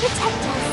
protect us.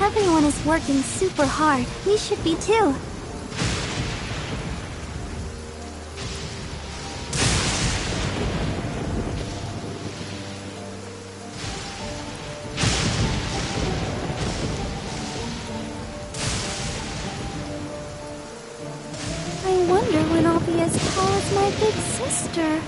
Everyone is working super hard. We should be too. I wonder when I'll be as tall as my big sister.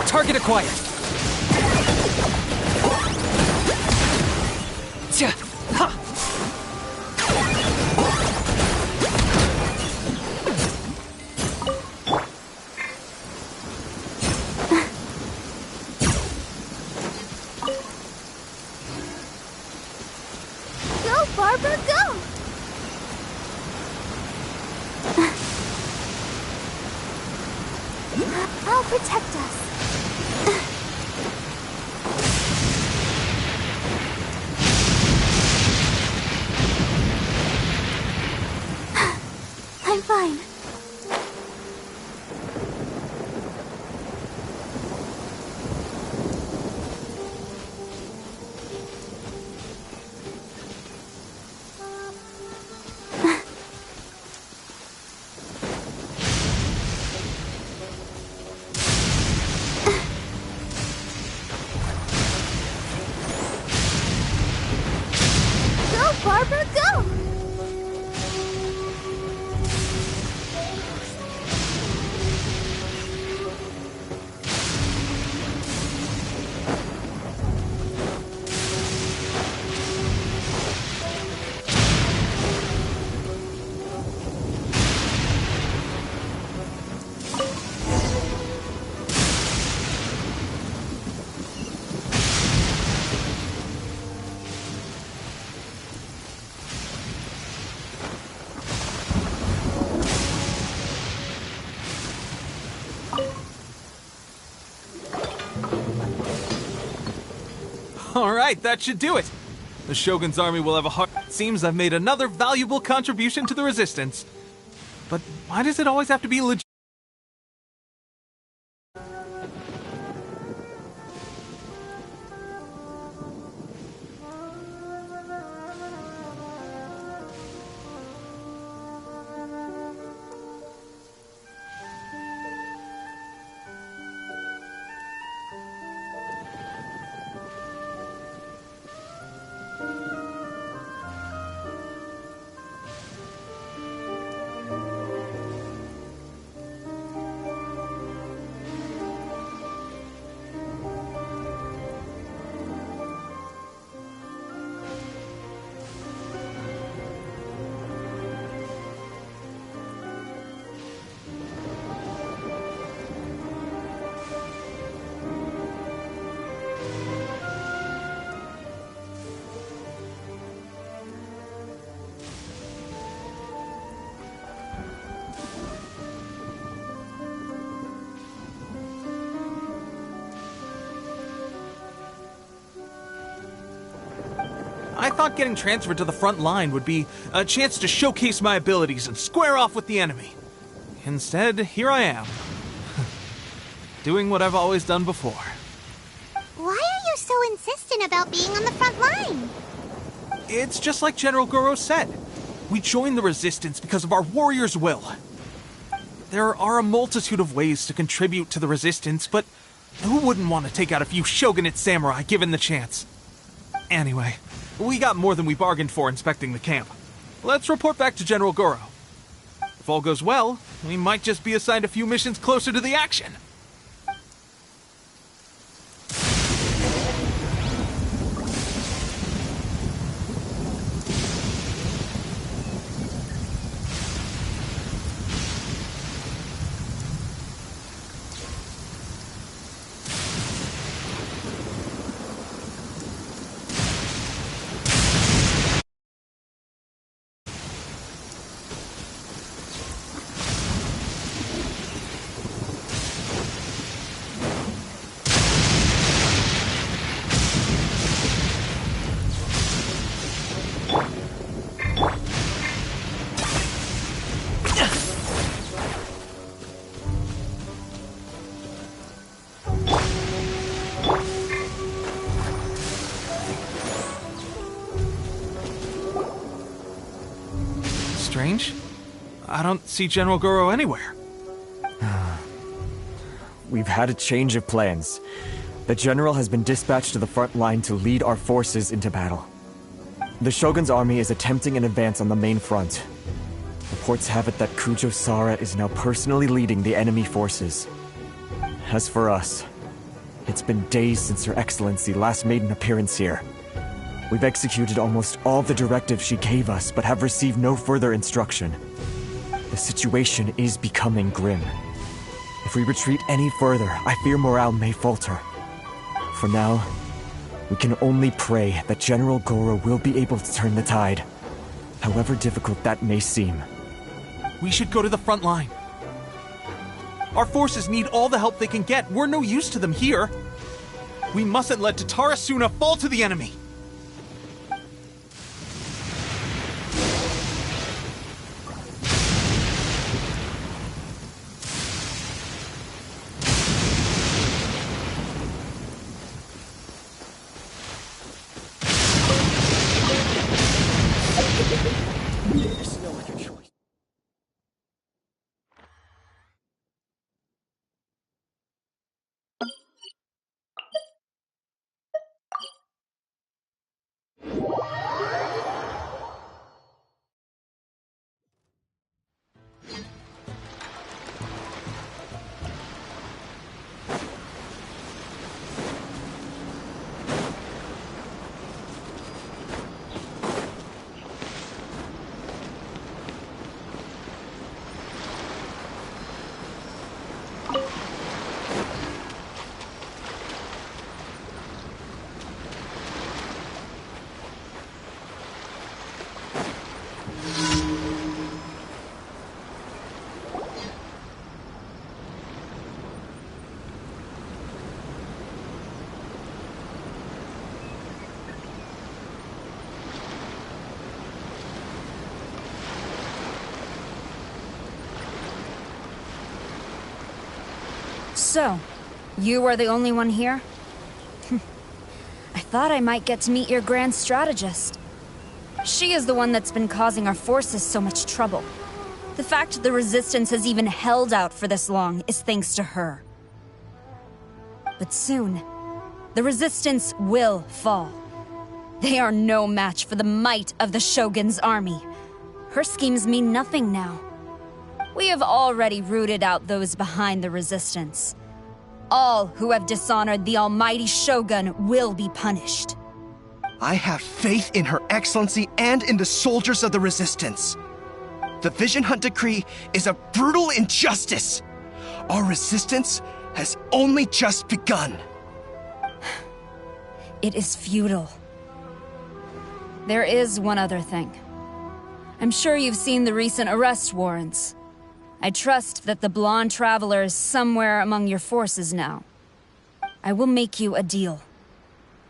Target acquired. Tja, ha! Go, Barbara, go! I'll protect us. I'm fine. Go, Barbara, go! Alright, that should do it. The Shogun's army will have a hard... Seems I've made another valuable contribution to the resistance. But why does it always have to be legit? I thought getting transferred to the front line would be a chance to showcase my abilities and square off with the enemy. Instead, here I am. Doing what I've always done before. Why are you so insistent about being on the front line? It's just like General Goro said. We joined the Resistance because of our warrior's will. There are a multitude of ways to contribute to the Resistance, but who wouldn't want to take out a few shogunate samurai given the chance? Anyway, we got more than we bargained for inspecting the camp. Let's report back to General Goro. If all goes well, we might just be assigned a few missions closer to the action. Strange. I don't see General Goro anywhere. We've had a change of plans. The General has been dispatched to the front line to lead our forces into battle. The Shogun's army is attempting an advance on the main front. Reports have it that Kujo Sara is now personally leading the enemy forces. As for us, It's been days since Her Excellency last made an appearance here. We've executed almost all the directives she gave us, but have received no further instruction. The situation is becoming grim. If we retreat any further, I fear morale may falter. For now, we can only pray that General Goro will be able to turn the tide, however difficult that may seem. We should go to the front line. Our forces need all the help they can get. We're no use to them here. We mustn't let Tatarasuna fall to the enemy. So, you are the only one here? I thought I might get to meet your grand strategist. She is the one that's been causing our forces so much trouble. The fact the Resistance has even held out for this long is thanks to her. But soon, the Resistance will fall. They are no match for the might of the Shogun's army. Her schemes mean nothing now. We have already rooted out those behind the Resistance. All who have dishonored the almighty Shogun will be punished. I have faith in Her Excellency and in the soldiers of the Resistance. The Vision Hunt Decree is a brutal injustice. Our resistance has only just begun. It is futile. There is one other thing. I'm sure you've seen the recent arrest warrants. I trust that the blonde traveler is somewhere among your forces now. I will make you a deal.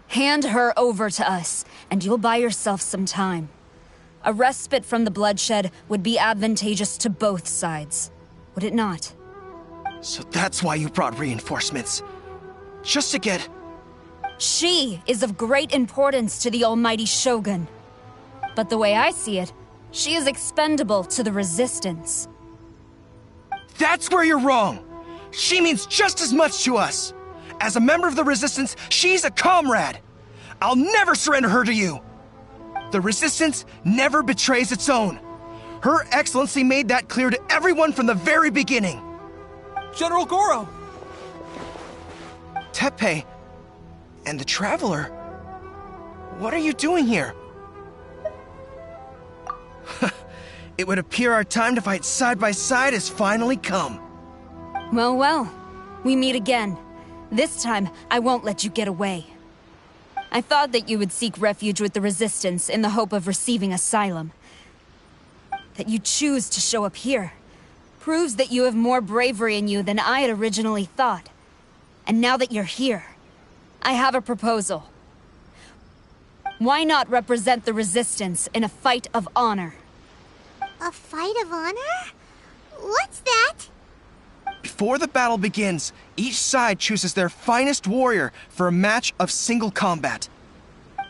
Hand her over to us, and you'll buy yourself some time. A respite from the bloodshed would be advantageous to both sides, would it not? So that's why you brought reinforcements. Just to get... She is of great importance to the almighty Shogun. But the way I see it, she is expendable to the Resistance. That's where you're wrong! She means just as much to us! As a member of the Resistance, she's a comrade! I'll never surrender her to you! The Resistance never betrays its own. Her Excellency made that clear to everyone from the very beginning. General Goro! Teppei and the Traveler, what are you doing here? It would appear our time to fight side by side has finally come. Well, well, we meet again. This time, I won't let you get away. I thought that you would seek refuge with the Resistance in the hope of receiving asylum. That you choose to show up here proves that you have more bravery in you than I had originally thought. And now that you're here, I have a proposal. Why not represent the Resistance in a fight of honor? A fight of honor? What's that? Before the battle begins, each side chooses their finest warrior for a match of single combat.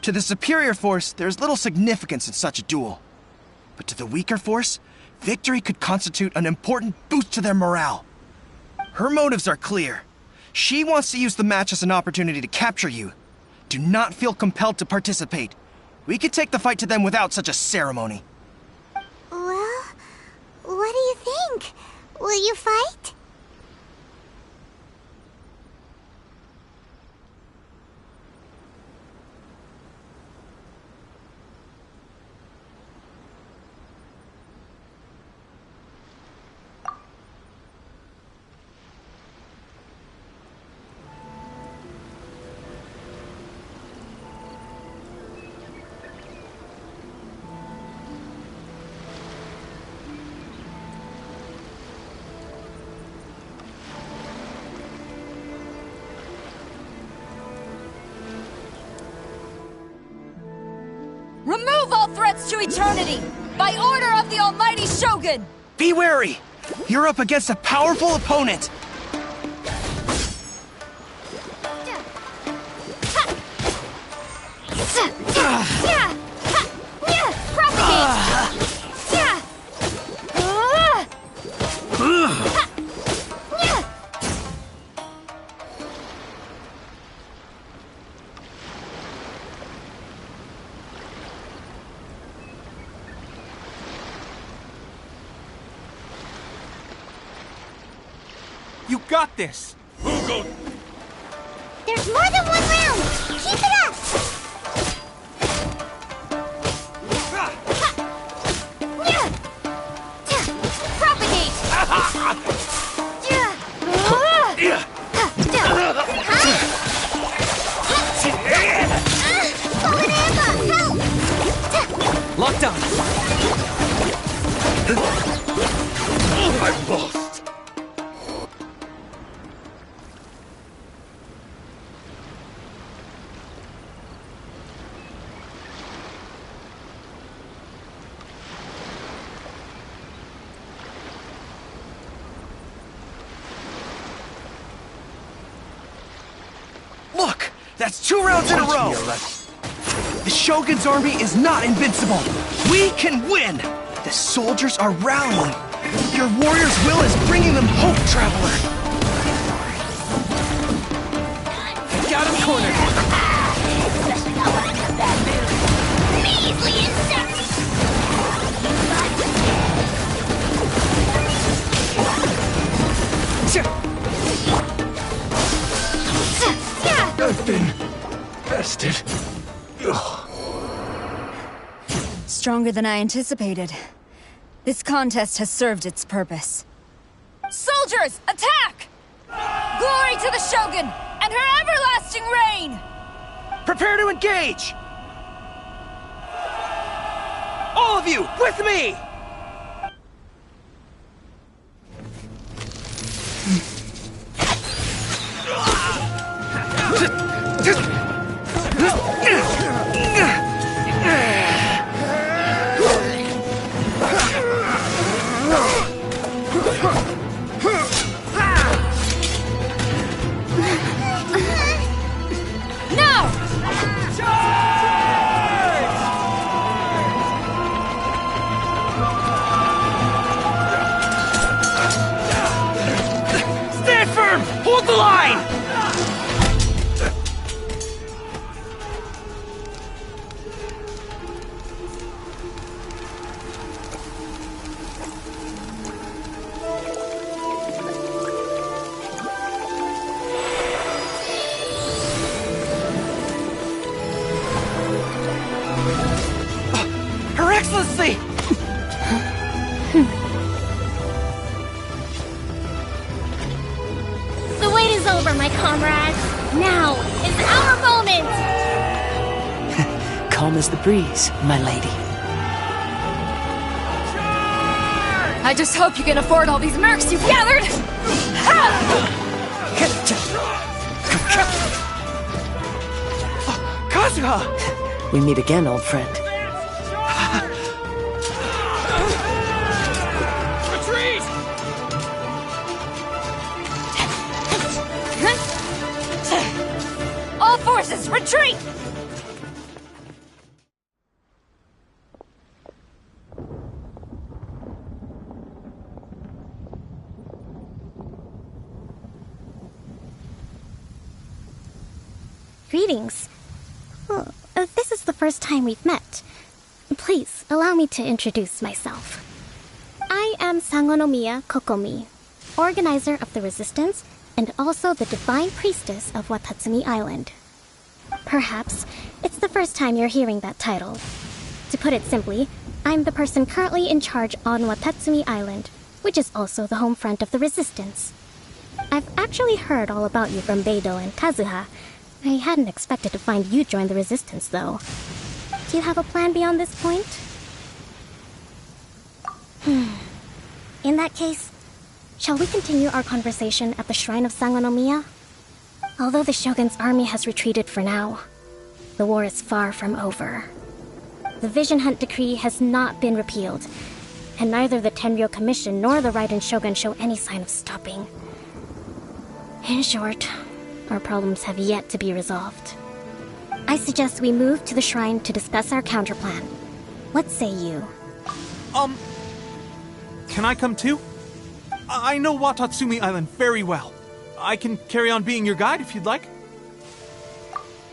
To the superior force, there's little significance in such a duel. But to the weaker force, victory could constitute an important boost to their morale. Her motives are clear. She wants to use the match as an opportunity to capture you. Do not feel compelled to participate. We could take the fight to them without such a ceremony. Well, what do you think? Will you fight? Remove all threats to eternity! By order of the Almighty Shogun! Be wary! You're up against a powerful opponent! You got this! There's more than one round! Keep it up! Propagate! Locked on! I'm lost. Look! That's 2 rounds in a row! The Shogun's army is not invincible! We can win! The soldiers are rallying! Your warrior's will is bringing them hope, Traveler! Got him cornered! Measly insects! I've been bested. Stronger than I anticipated. This contest has served its purpose. Soldiers, attack! Glory to the Shogun and her everlasting reign! Prepare to engage! All of you, with me! Stand firm! Hold the line! Her Excellency! The wait is over, my comrades. Now is our moment! Calm as the breeze, my lady. I just hope you can afford all these mercs you've gathered! Kazuha! We meet again, old friend. Retreat! All forces, retreat! Greetings. This is the first time we've met. Please, allow me to introduce myself. I am Sangonomiya Kokomi, organizer of the Resistance and also the Divine Priestess of Watatsumi Island. Perhaps it's the first time you're hearing that title. To put it simply, I'm the person currently in charge on Watatsumi Island, which is also the home front of the Resistance. I've actually heard all about you from Beidou and Kazuha. I hadn't expected to find you join the Resistance, though. Do you have a plan beyond this point? In that case, shall we continue our conversation at the Shrine of Sangonomiya? Although the Shogun's army has retreated for now, the war is far from over. The Vision Hunt Decree has not been repealed, and neither the Tenryo Commission nor the Raiden Shogun show any sign of stopping. In short, our problems have yet to be resolved. I suggest we move to the shrine to discuss our counterplan. What say you? Can I come too? I know Watatsumi Island very well. I can carry on being your guide if you'd like.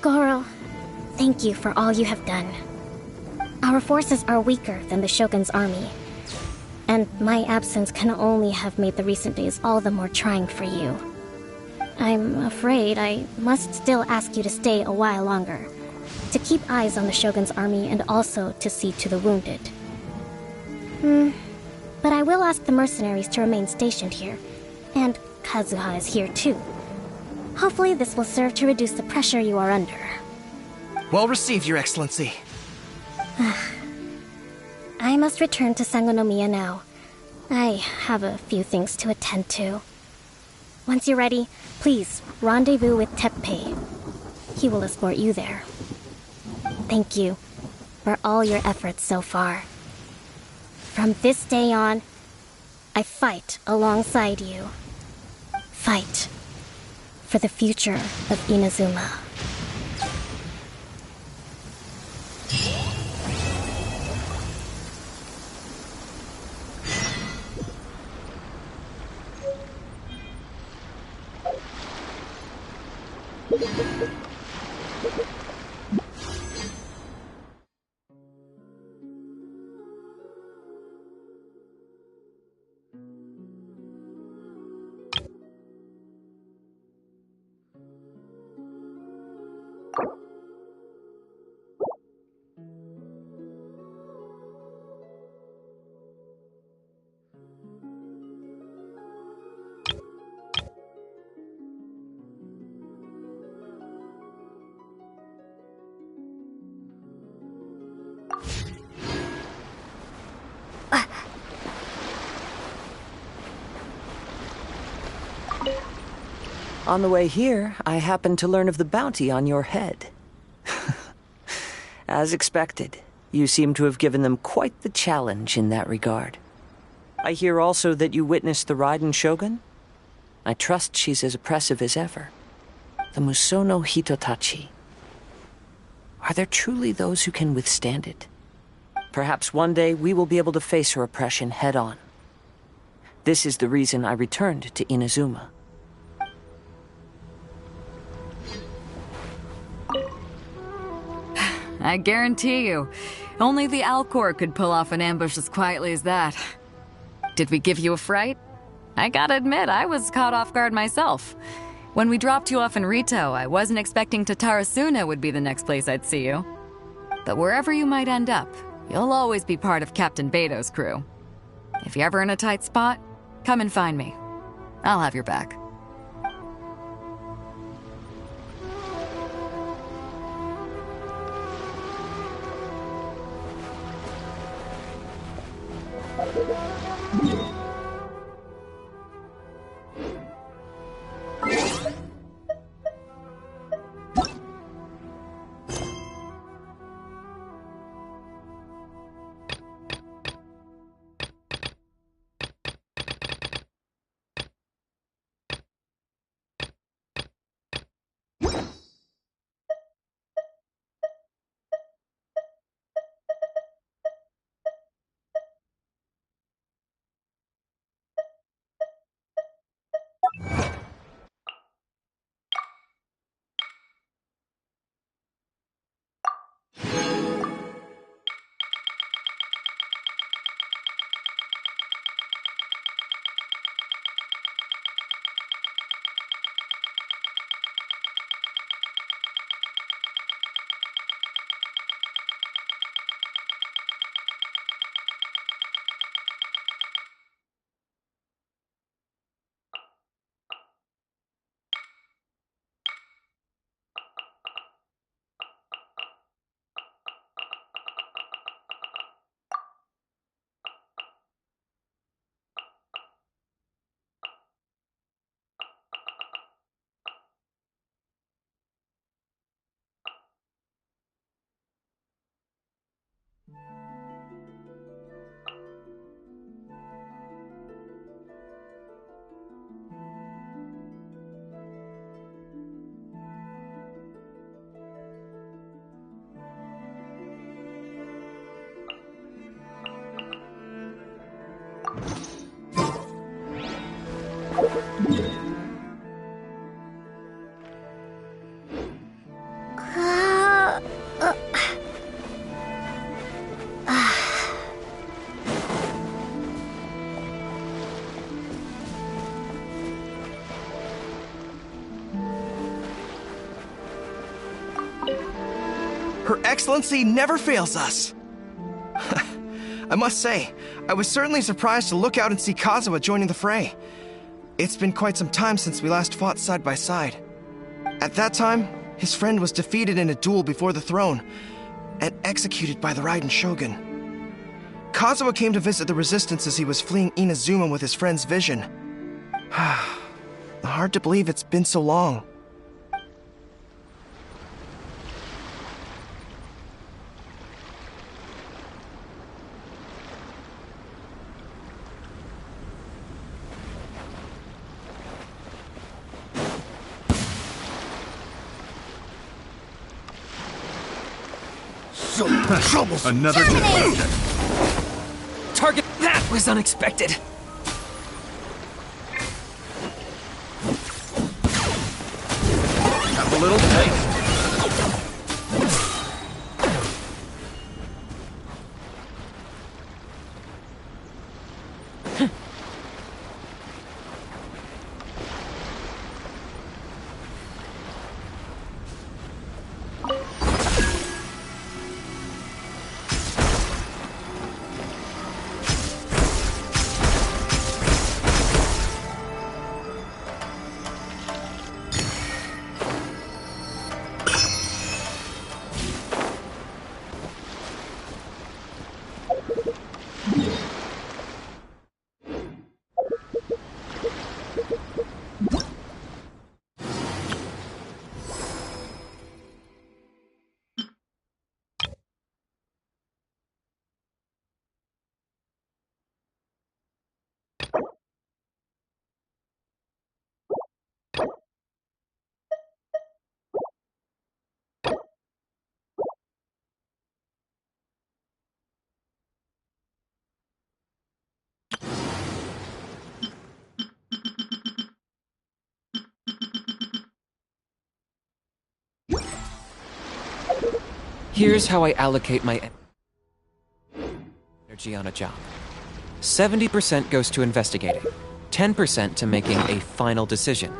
Goro, thank you for all you have done. Our forces are weaker than the Shogun's army, and my absence can only have made the recent days all the more trying for you. I'm afraid I must still ask you to stay a while longer, to keep eyes on the Shogun's army and also to see to the wounded. But I will ask the mercenaries to remain stationed here, and Kazuha is here too. Hopefully this will serve to reduce the pressure you are under. Well received, Your Excellency. I must return to Sangonomiya now. I have a few things to attend to. Once you're ready, please rendezvous with Teppei. He will escort you there. Thank you for all your efforts so far. From this day on, I fight alongside you. Fight for the future of Inazuma. On the way here, I happened to learn of the bounty on your head. As expected, you seem to have given them quite the challenge in that regard. I hear also that you witnessed the Raiden Shogun. I trust she's as oppressive as ever. The Musono Hitotachi. Are there truly those who can withstand it? Perhaps one day we will be able to face her oppression head-on. This is the reason I returned to Inazuma. I guarantee you, only the Alcor could pull off an ambush as quietly as that. Did we give you a fright? I gotta admit, I was caught off guard myself. When we dropped you off in Rito, I wasn't expecting Tatarasuna would be the next place I'd see you. But wherever you might end up, you'll always be part of Captain Beto's crew. If you're ever in a tight spot, come and find me. I'll have your back. Her Excellency never fails us. I must say, I was certainly surprised to look out and see Kazuha joining the fray. It's been quite some time since we last fought side by side. At that time, his friend was defeated in a duel before the throne and executed by the Raiden Shogun. Kazuha came to visit the resistance as he was fleeing Inazuma with his friend's vision. Hard to believe it's been so long. So troublesome. Another Target, that was unexpected. Have a little taste. Here's how I allocate my energy on a job. 70% goes to investigating, 10% to making a final decision.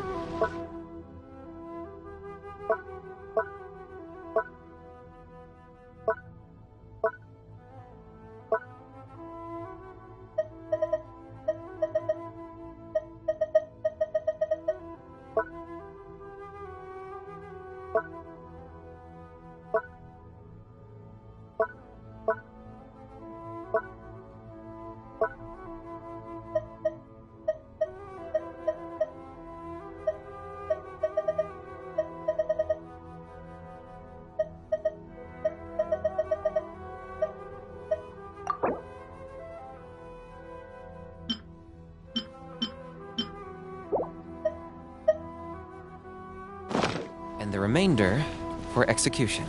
And the remainder for execution.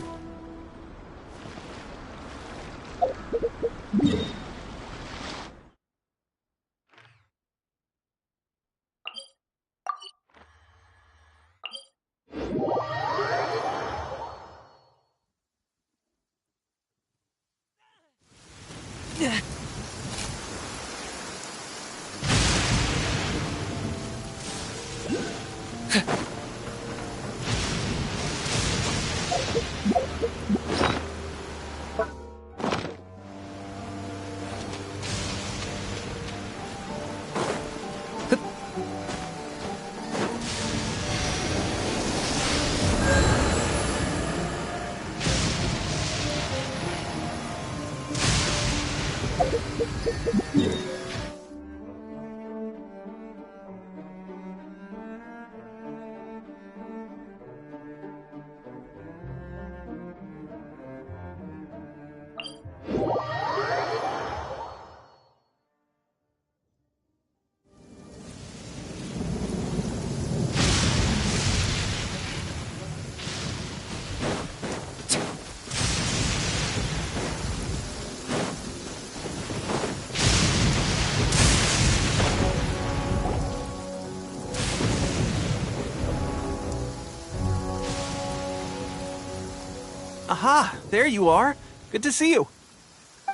Aha, there you are. Good to see you.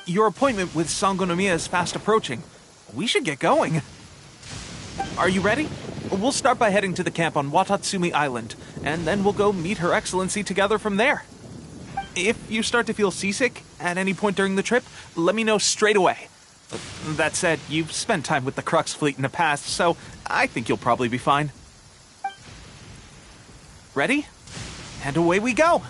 Your appointment with Sangonomiya is fast approaching. We should get going. Are you ready? We'll start by heading to the camp on Watatsumi Island, and then we'll go meet Her Excellency together from there. If you start to feel seasick at any point during the trip, let me know straight away. That said, you've spent time with the Crux fleet in the past, so I think you'll probably be fine. Ready? And away we go!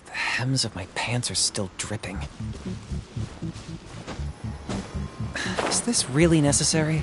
The hems of my pants are still dripping. Is this really necessary?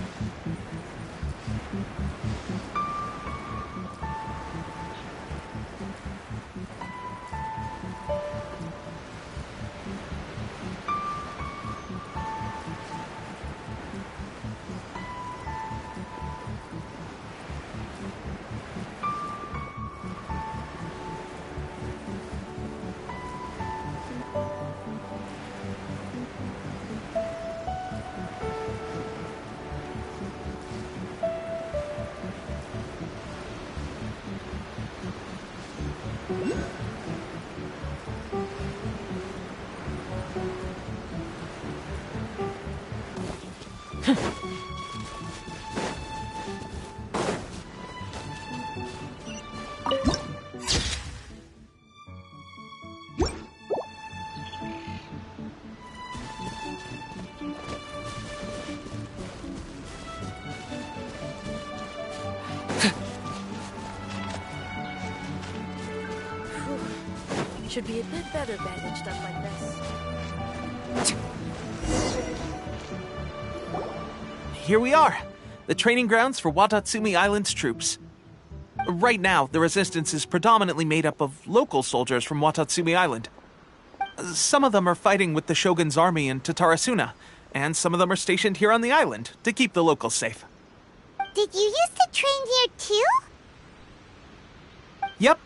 Should be a bit better bandaged up like this. Here we are, the training grounds for Watatsumi Island's troops. Right now, the resistance is predominantly made up of local soldiers from Watatsumi Island. Some of them are fighting with the Shogun's army in Tatarasuna, and some of them are stationed here on the island to keep the locals safe. Did you used to train here too? Yep.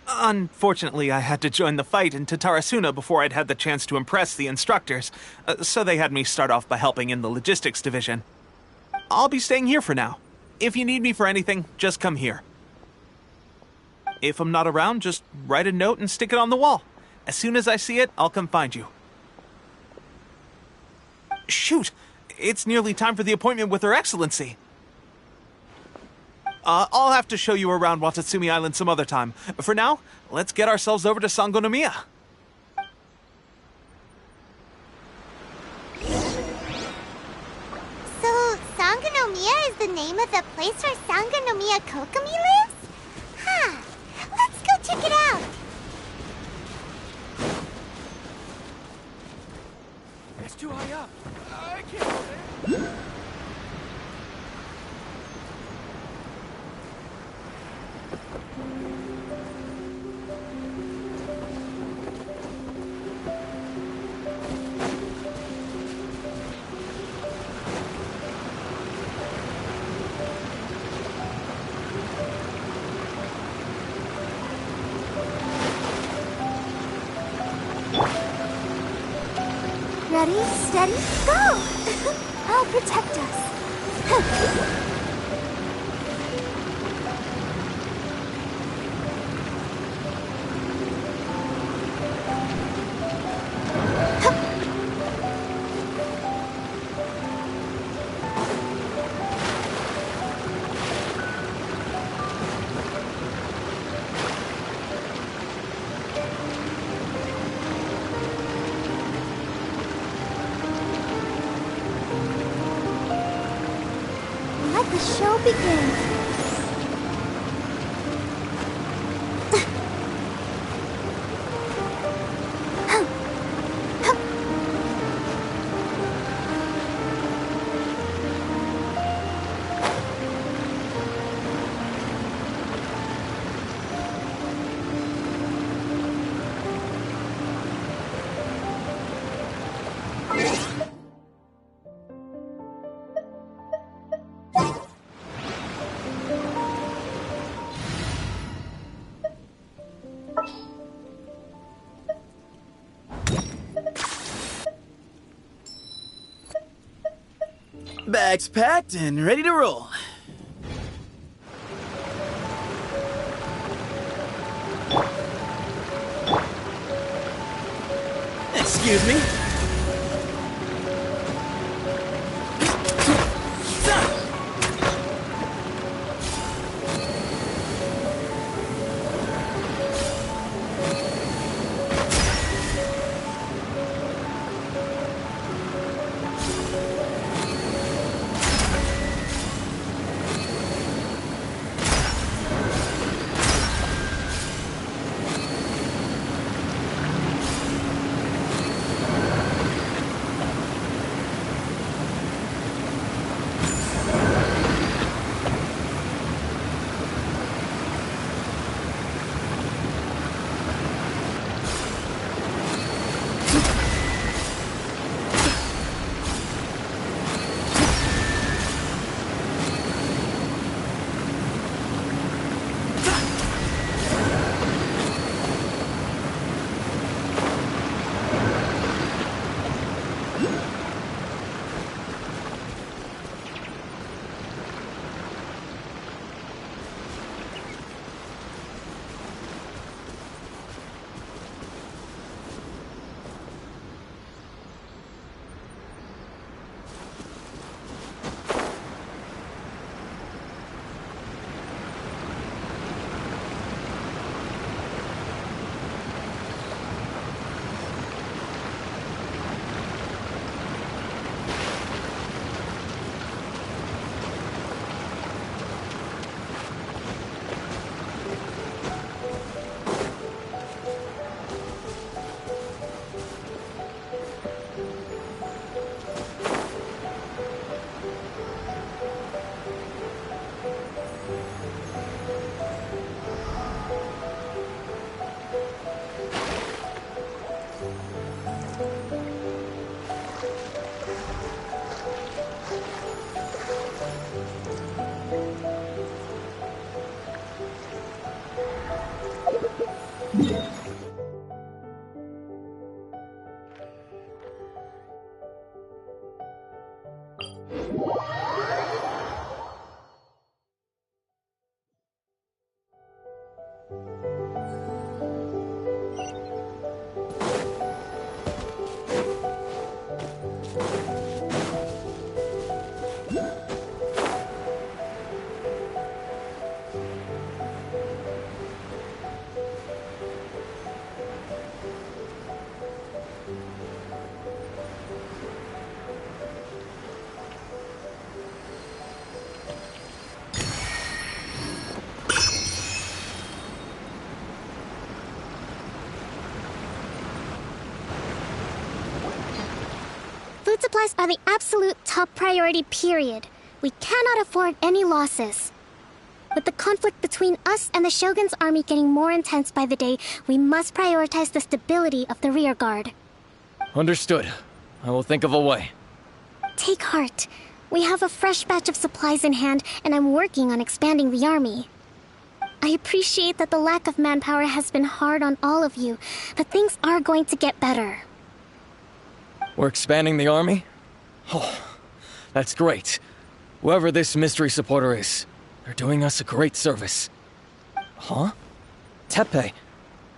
Unfortunately, I had to join the fight in Tatarasuna before I'd had the chance to impress the instructors, so they had me start off by helping in the logistics division. I'll be staying here for now. If you need me for anything, just come here. If I'm not around, just write a note and stick it on the wall. As soon as I see it, I'll come find you. Shoot! It's nearly time for the appointment with Her Excellency. I'll have to show you around Watatsumi Island some other time. For now, let's get ourselves over to Sangonomiya. So, Sangonomiya is the name of the place where Sangonomiya Kokomi lives? Huh. Let's go check it out. It's too high up. I can't go there. Ready, steady, go! I'll protect us. Let the show begin. Bags packed and ready to roll. Excuse me. supplies are the absolute top priority, period. We cannot afford any losses. With the conflict between us and the Shogun's army getting more intense by the day, we must prioritize the stability of the rear guard. Understood. I will think of a way. Take heart. We have a fresh batch of supplies in hand, and I'm working on expanding the army. I appreciate that the lack of manpower has been hard on all of you, but things are going to get better. We're expanding the army? Oh, that's great. Whoever this mystery supporter is, they're doing us a great service. Huh? Teppei,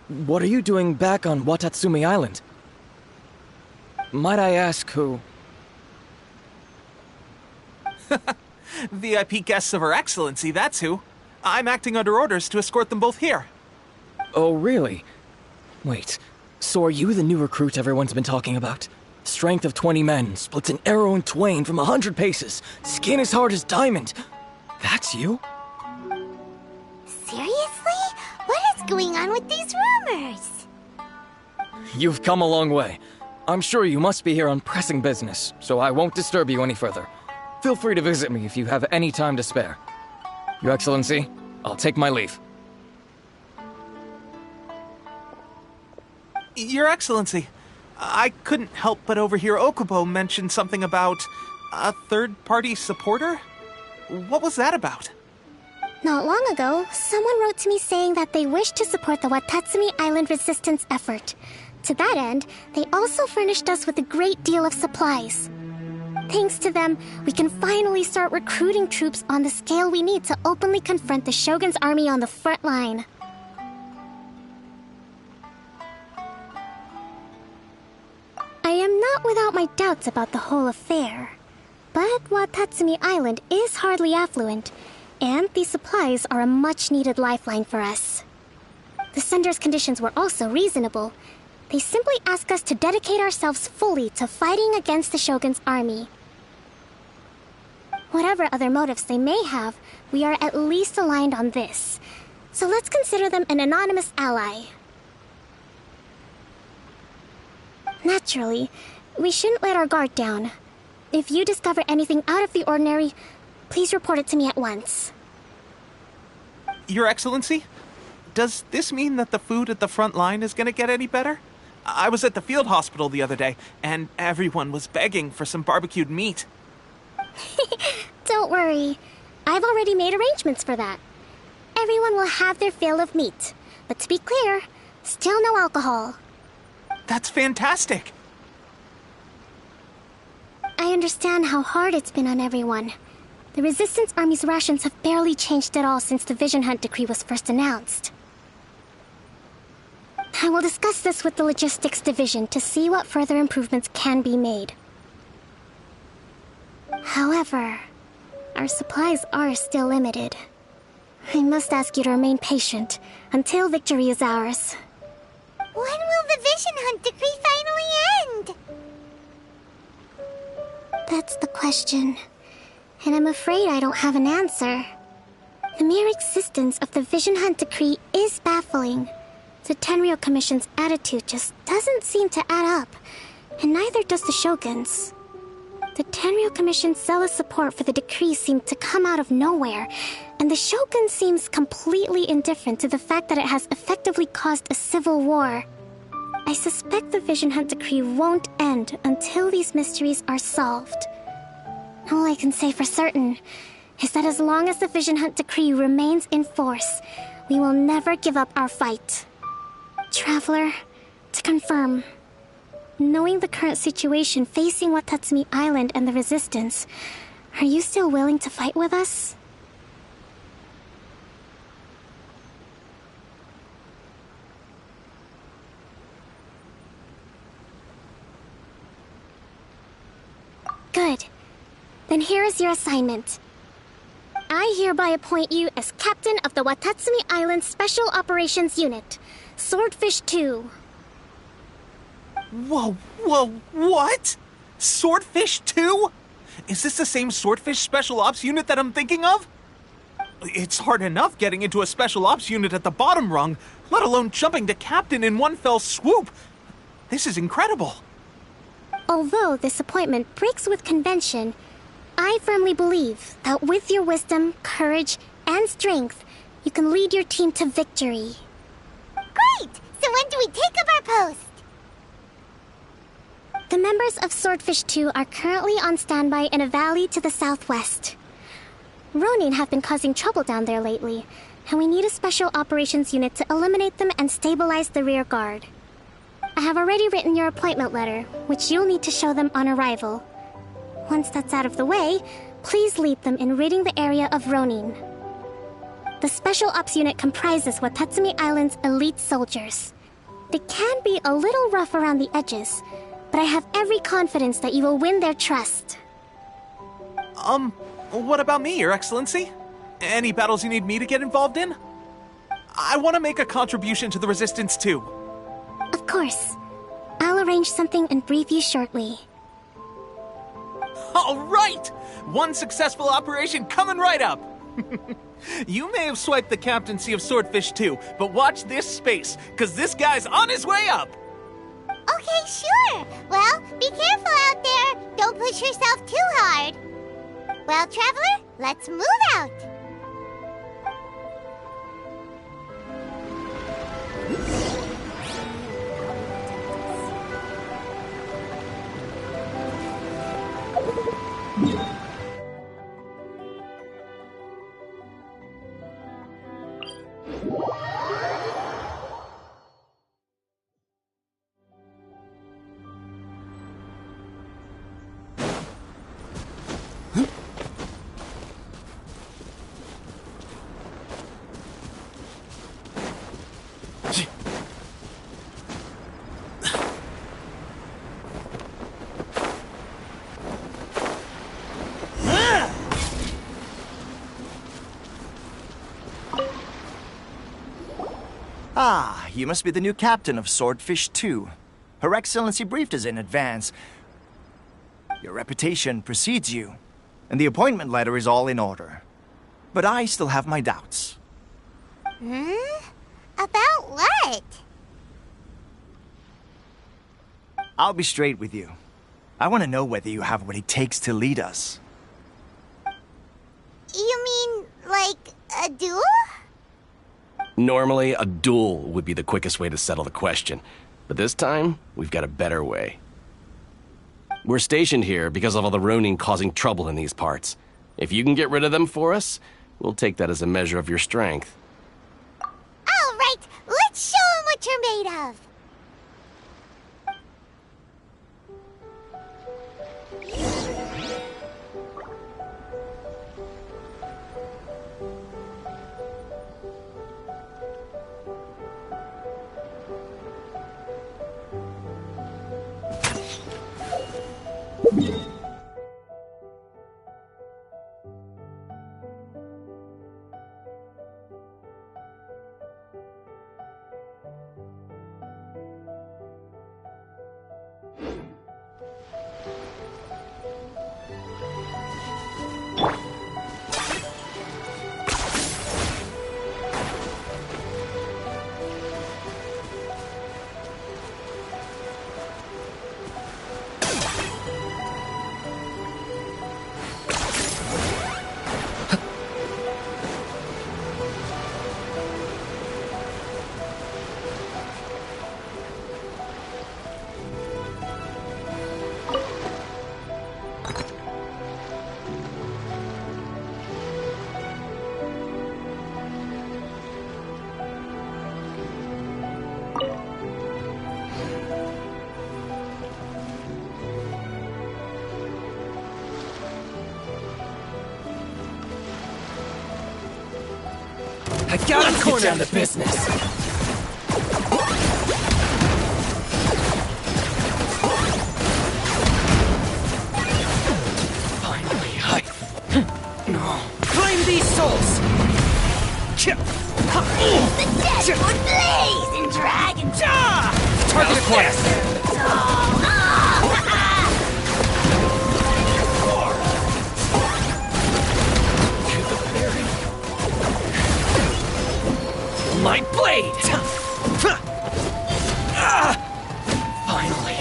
what are you doing back on Watatsumi Island? Might I ask who? VIP guests of Her Excellency, that's who. I'm acting under orders to escort them both here. Oh, really? Wait, so are you the new recruit everyone's been talking about? Strength of 20 men, splits an arrow in twain from 100 paces, skin as hard as diamond. That's you? Seriously? What is going on with these rumors? You've come a long way. I'm sure you must be here on pressing business, so I won't disturb you any further. Feel free to visit me if you have any time to spare. Your Excellency, I'll take my leave. Your Excellency, I couldn't help but overhear Okubo mention something about a third-party supporter? What was that about? Not long ago, someone wrote to me saying that they wish to support the Watatsumi Island resistance effort. To that end, they also furnished us with a great deal of supplies. Thanks to them, we can finally start recruiting troops on the scale we need to openly confront the Shogun's army on the front line. I am not without my doubts about the whole affair. But Watatsumi Island is hardly affluent, and these supplies are a much-needed lifeline for us. The sender's conditions were also reasonable. They simply ask us to dedicate ourselves fully to fighting against the Shogun's army. Whatever other motives they may have, we are at least aligned on this. So let's consider them an anonymous ally. Naturally, we shouldn't let our guard down. If you discover anything out of the ordinary, please report it to me at once. Your Excellency, does this mean that the food at the front line is gonna get any better? I was at the field hospital the other day, and everyone was begging for some barbecued meat. Don't worry. I've already made arrangements for that. Everyone will have their fill of meat. But to be clear, still no alcohol. That's fantastic! I understand how hard it's been on everyone. The Resistance Army's rations have barely changed at all since the Vision Hunt decree was first announced. I will discuss this with the Logistics Division to see what further improvements can be made. However, our supplies are still limited. I must ask you to remain patient until victory is ours. When will the Vision Hunt decree finally end? That's the question. And I'm afraid I don't have an answer. The mere existence of the Vision Hunt decree is baffling. The Tenryou Commission's attitude just doesn't seem to add up, and neither does the Shogun's. The Tenryou Commission's zealous support for the decree seemed to come out of nowhere, and the Shogun seems completely indifferent to the fact that it has effectively caused a civil war. I suspect the Vision Hunt decree won't end until these mysteries are solved. All I can say for certain is that as long as the Vision Hunt decree remains in force, we will never give up our fight. Traveler, to confirm, knowing the current situation facing Watatsumi Island and the Resistance, are you still willing to fight with us? Good. Then here is your assignment. I hereby appoint you as captain of the Watatsumi Island Special Operations Unit, Swordfish 2. Whoa, what? Swordfish 2? Is this the same Swordfish Special Ops unit that I'm thinking of? It's hard enough getting into a Special Ops unit at the bottom rung, let alone jumping to captain in one fell swoop. This is incredible. Although this appointment breaks with convention, I firmly believe that with your wisdom, courage, and strength, you can lead your team to victory. Great! So when do we take up our post? The members of Swordfish 2 are currently on standby in a valley to the southwest. Ronin have been causing trouble down there lately, and we need a special operations unit to eliminate them and stabilize the rear guard. I have already written your appointment letter, which you'll need to show them on arrival. Once that's out of the way, please lead them in ridding the area of Ronin. The Special Ops unit comprises Watatsumi Island's elite soldiers. They can be a little rough around the edges, but I have every confidence that you will win their trust. What about me, Your Excellency? Any battles you need me to get involved in? I want to make a contribution to the Resistance too. Of course. I'll arrange something and brief you shortly. All right! One successful operation coming right up! You may have swiped the captaincy of Swordfish 2, but watch this space, because this guy's on his way up! Okay, sure. Well, be careful out there. Don't push yourself too hard. Well, Traveler, let's move out. Ah, you must be the new captain of Swordfish 2. Her Excellency briefed us in advance. Your reputation precedes you, and the appointment letter is all in order. But I still have my doubts. About what? I'll be straight with you. I want to know whether you have what it takes to lead us. You mean, like, a duel? Normally, a duel would be the quickest way to settle the question. But this time, we've got a better way. We're stationed here because of all the Ronin causing trouble in these parts. If you can get rid of them for us, we'll take that as a measure of your strength. All right, let's show 'em what you're made of. I gotta get down to business. Finally, claim these souls! The dead would blaze in dragon. Target acquired. My blade! Finally,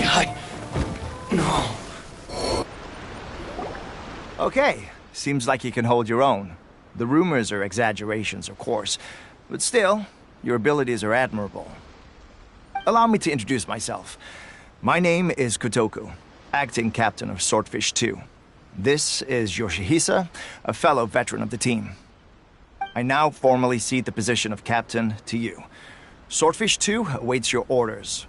No. Okay, seems like you can hold your own. The rumors are exaggerations, of course, but still, your abilities are admirable. Allow me to introduce myself. My name is Kotoku, acting captain of Swordfish 2. This is Yoshihisa, a fellow veteran of the team. I now formally cede the position of captain to you. Swordfish 2 awaits your orders.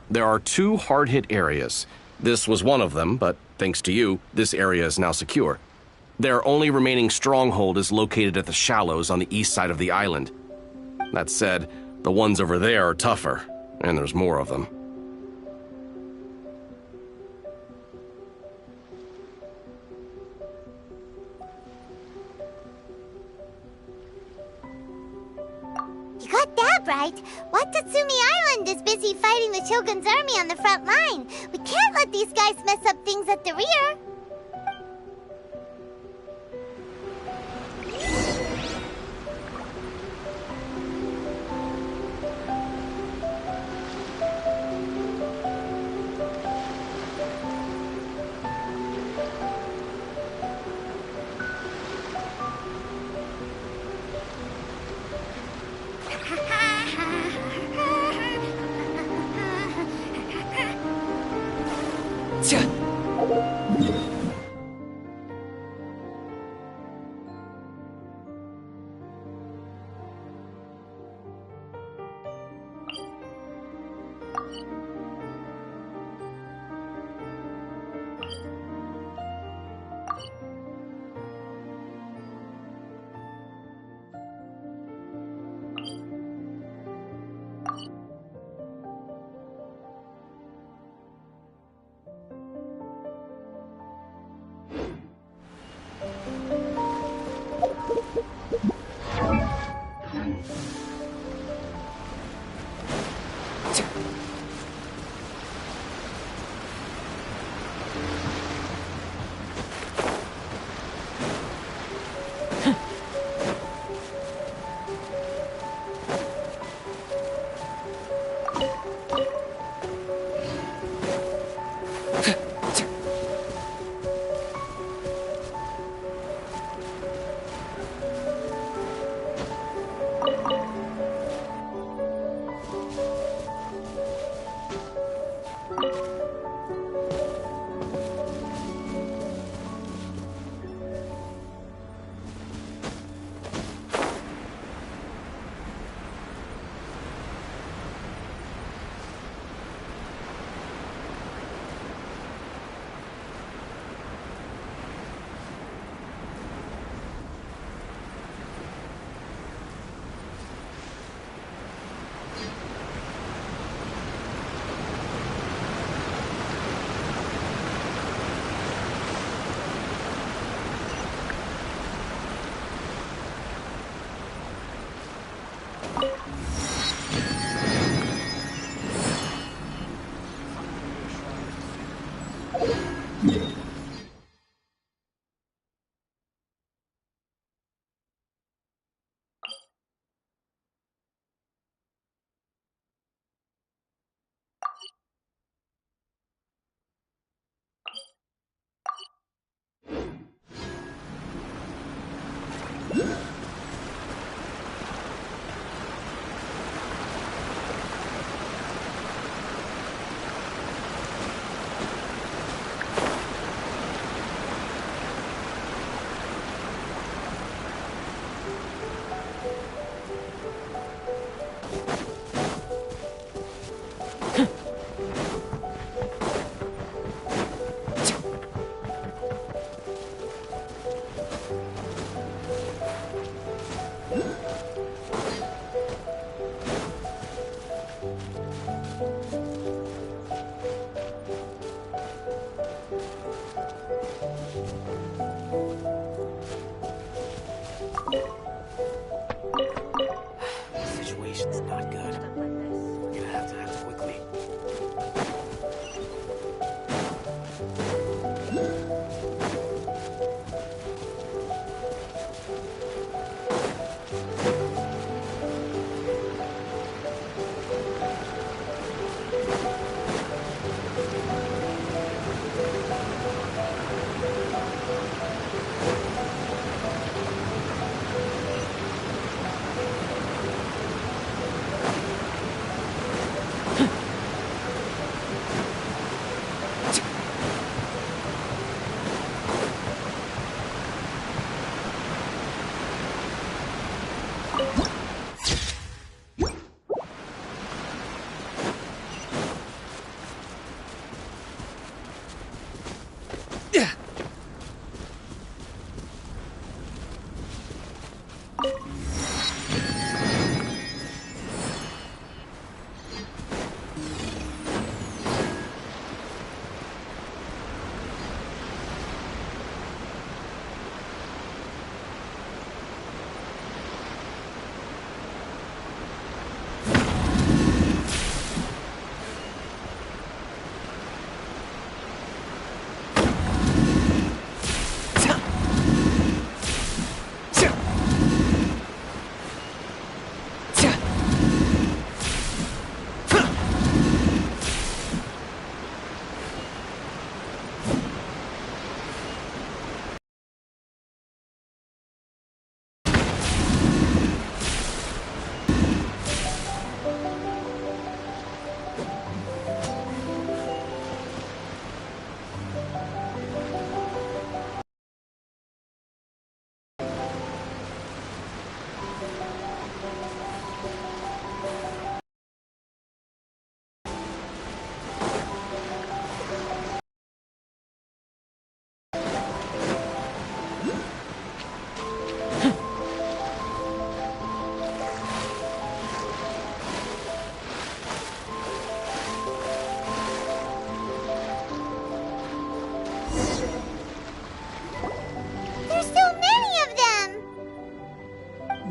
There are 2 hard-hit areas. This was one of them, but thanks to you, this area is now secure. Their only remaining stronghold is located at the shallows on the east side of the island. That said, the ones over there are tougher, and there's more of them. You got that right. Watatsumi Island is busy fighting the Shogun's army on the front line. We can't let these guys mess up things at the rear.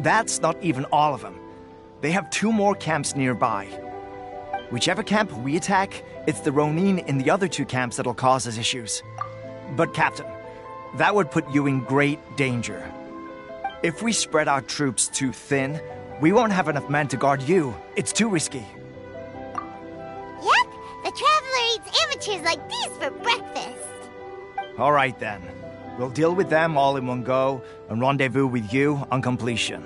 that's not even all of them. They have 2 more camps nearby. Whichever camp we attack, it's the Ronin in the other 2 camps that'll cause us issues. But Captain, that would put you in great danger. If we spread our troops too thin, we won't have enough men to guard you. It's too risky. Yep, the Traveler eats amateurs like these for breakfast. All right then. We'll deal with them all in one go and rendezvous with you on completion.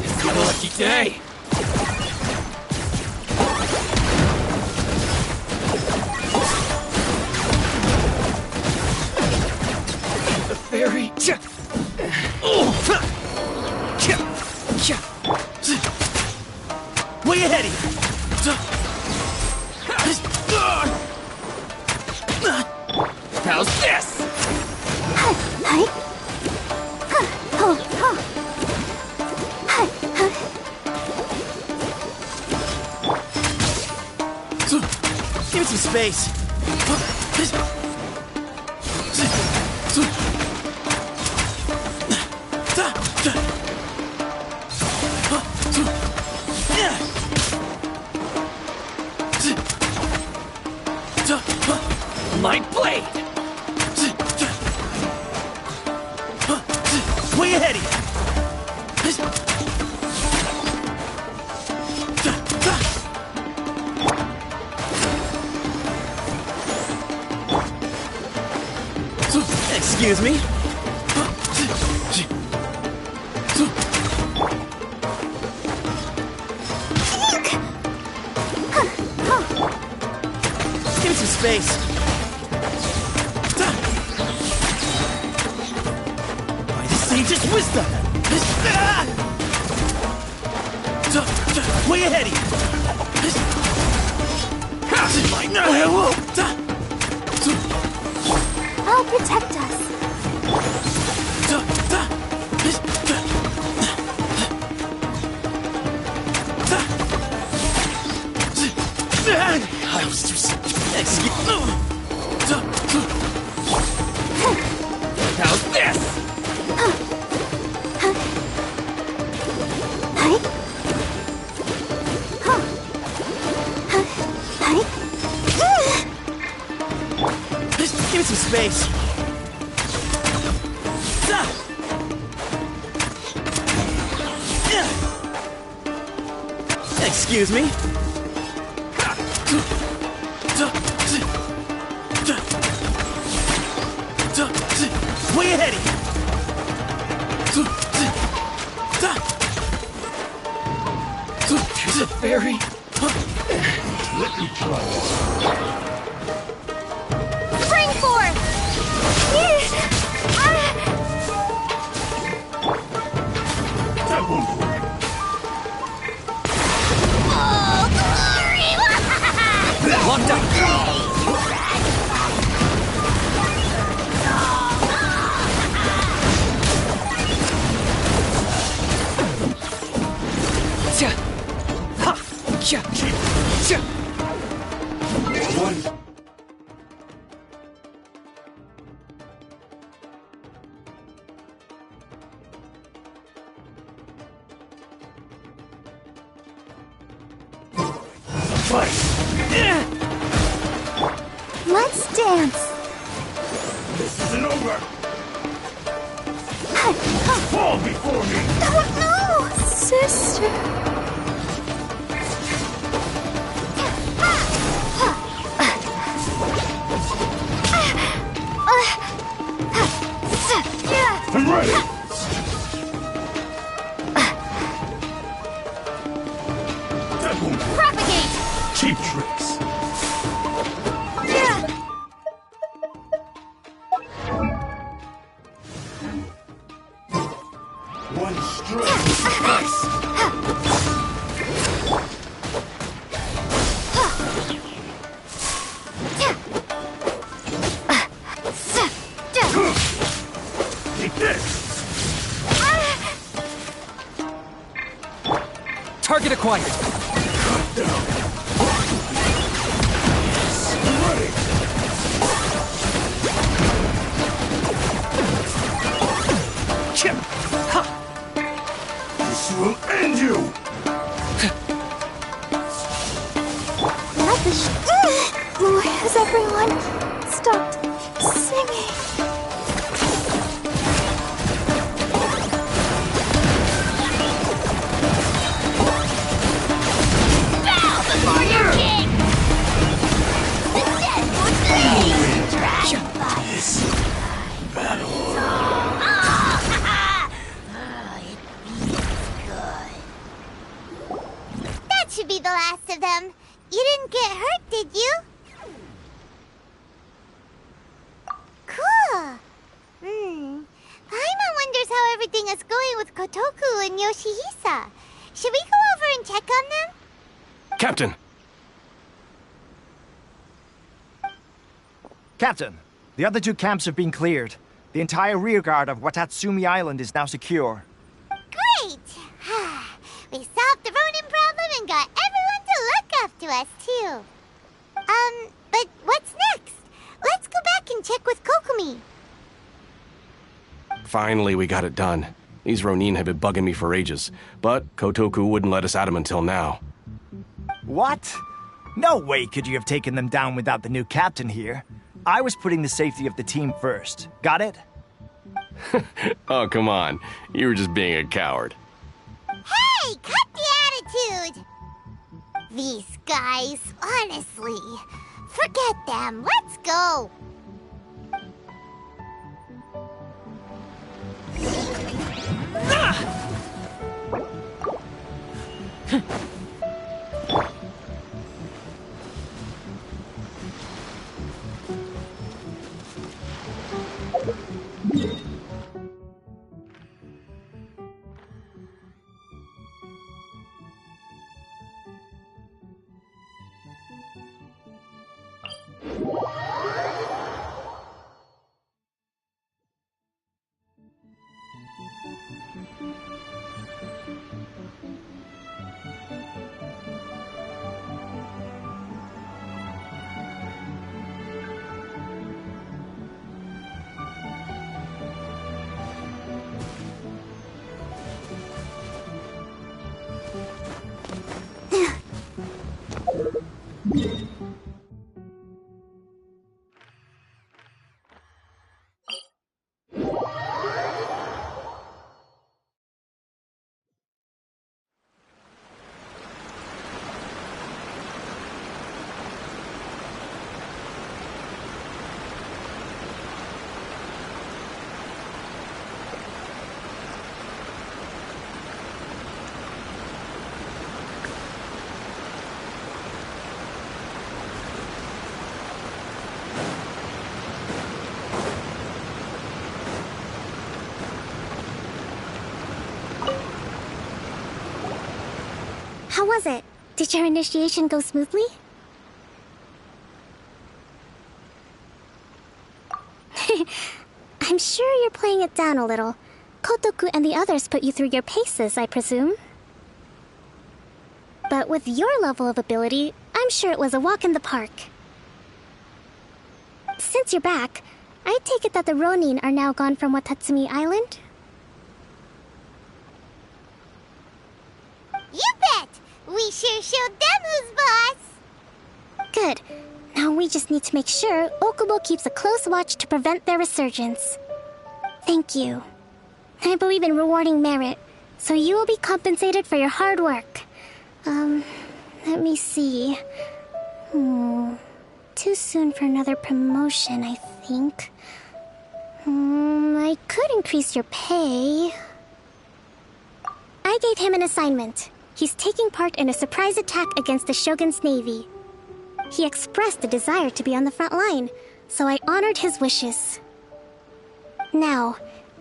It's your lucky day! The fairy! Where you heading? How's this? Give me some space. My blade! Where you heading? Excuse me? Give me some space. By the sage's wisdom! Where you heading? I'll protect us. I was too sick. Excuse How's this? Give me some space. Excuse me? Where you heading? There's a fairy. Let me try. Spring forth! That won't work. Oh, glory! Locked up. Let's dance. This isn't over. Fall before me. Oh no! Sister. I'm ready. That won't work. Propagate! Cheap tricks. One stroke. Nice. Target Proceed acquired. This will end you! Not the has everyone stopped singing? Bow before your king! The dead would bleed! This battle. That should be the last of them. You didn't get hurt, did you? Cool. Paimon wonders how everything is going with Kotoku and Yoshihisa. Should we go over and check on them? Captain! Captain, the other two camps have been cleared. The entire rearguard of Watatsumi Island is now secure. Great! We solved the Ronin problem and got everyone to look after us, too. But what's next? Let's go back and check with Kokomi. Finally, we got it done. These Ronin have been bugging me for ages, but Kotoku wouldn't let us at him until now. What? No way could you have taken them down without the new captain here. I was putting the safety of the team first. Got it? Oh, come on. You were just being a coward. Hey, cut the attitude! These guys, honestly. Forget them. Let's go. How was it? Did your initiation go smoothly? I'm sure you're playing it down a little. Kotoku and the others put you through your paces, I presume. But with your level of ability, I'm sure it was a walk in the park. Since you're back, I take it that the Ronin are now gone from Watatsumi Island? You bet! We sure showed them who's boss! Good. Now we just need to make sure Okubo keeps a close watch to prevent their resurgence. Thank you. I believe in rewarding merit, so you will be compensated for your hard work. Let me see. Too soon for another promotion, I think. I could increase your pay. I gave him an assignment. He's taking part in a surprise attack against the Shogun's navy. He expressed a desire to be on the front line, so I honored his wishes. Now,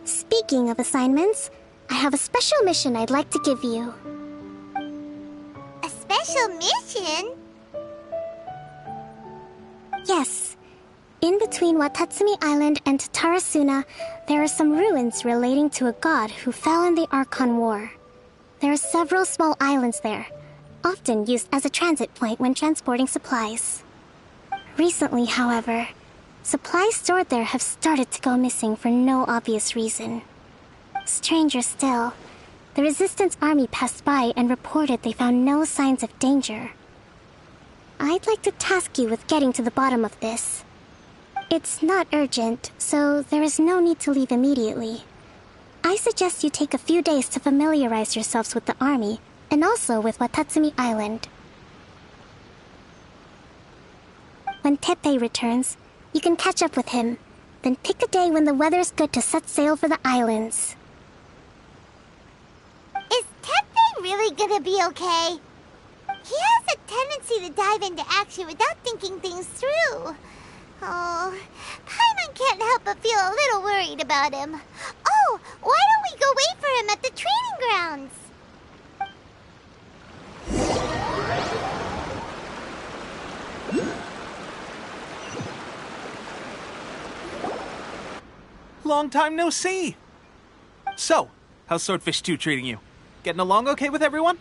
speaking of assignments, I have a special mission I'd like to give you. A special mission? Yes. In between Watatsumi Island and Tarasuna, there are some ruins relating to a god who fell in the Archon War. There are several small islands there, often used as a transit point when transporting supplies. Recently, however, supplies stored there have started to go missing for no obvious reason. Stranger still, the Resistance army passed by and reported they found no signs of danger. I'd like to task you with getting to the bottom of this. It's not urgent, so there is no need to leave immediately. I suggest you take a few days to familiarize yourselves with the army, and also with Watatsumi Island. When Teppei returns, you can catch up with him, then pick a day when the weather's good to set sail for the islands. Is Teppei really gonna be okay? He has a tendency to dive into action without thinking things through. Oh, Paimon can't help but feel a little worried about him. Oh, why don't we go wait for him at the training grounds? Long time no see! So, how's Swordfish 2 treating you? Getting along okay with everyone?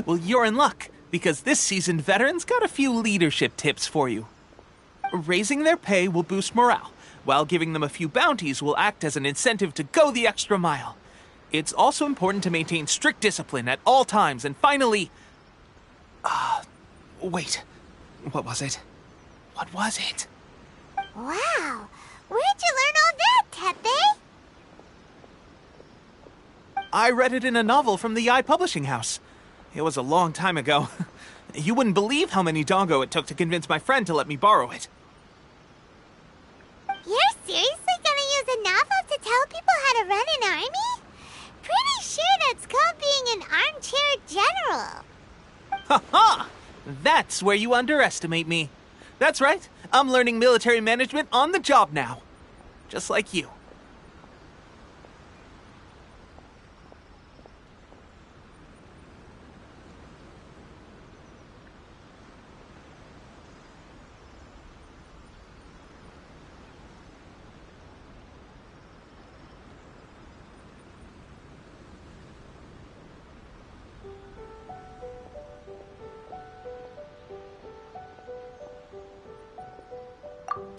Well, you're in luck, because this seasoned veteran's got a few leadership tips for you. Raising their pay will boost morale, while giving them a few bounties will act as an incentive to go the extra mile. It's also important to maintain strict discipline at all times, and finally... wait. What was it? What was it? Wow, where'd you learn all that, Teppei? I read it in a novel from the Yae Publishing House. It was a long time ago. You wouldn't believe how many dongo it took to convince my friend to let me borrow it. You're seriously gonna use a novel to tell people how to run an army? Pretty sure that's called being an armchair general. Ha ha! That's where you underestimate me. That's right, I'm learning military management on the job now. Just like you.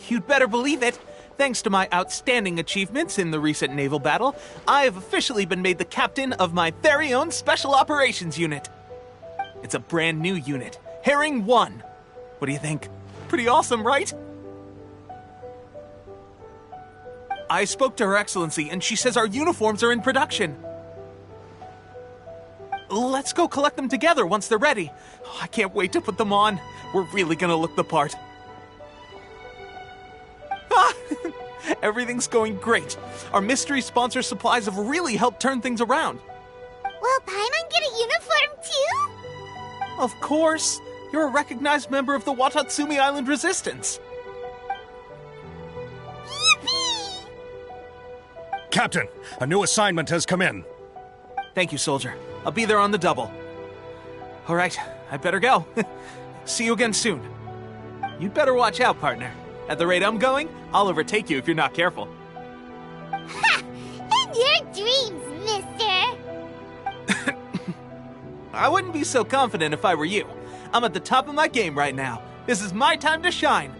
You'd better believe it. Thanks to my outstanding achievements in the recent naval battle, I have officially been made the captain of my very own Special Operations Unit. It's a brand new unit, Herring 1. What do you think? Pretty awesome, right? I spoke to Her Excellency, and she says our uniforms are in production. Let's go collect them together once they're ready. I can't wait to put them on. We're really gonna look the part. Everything's going great. Our mystery sponsor supplies have really helped turn things around. Will Paimon get a uniform too? Of course. You're a recognized member of the Watatsumi Island Resistance. Yippee! Captain, a new assignment has come in. Thank you, soldier. I'll be there on the double. All right, I better go. See you again soon. You'd better watch out, partner. At the rate I'm going, I'll overtake you if you're not careful. Ha! In your dreams, mister! I wouldn't be so confident if I were you. I'm at the top of my game right now. This is my time to shine.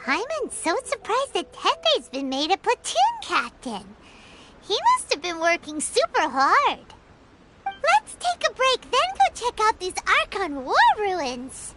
Paimon's so surprised that Tepe's been made a platoon captain. He must have been working super hard. Let's take a break, then go check out these Archon War ruins.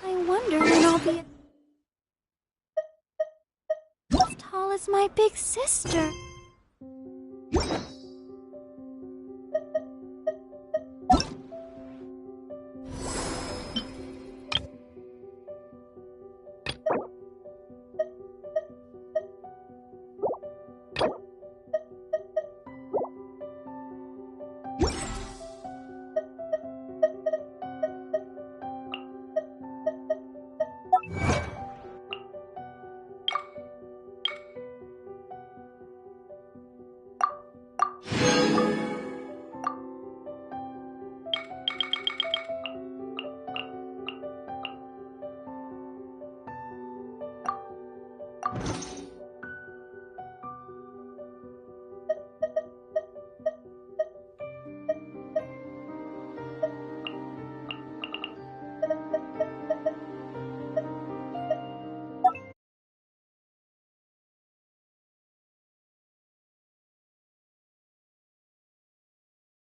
I wonder when I'll be as tall as my big sister.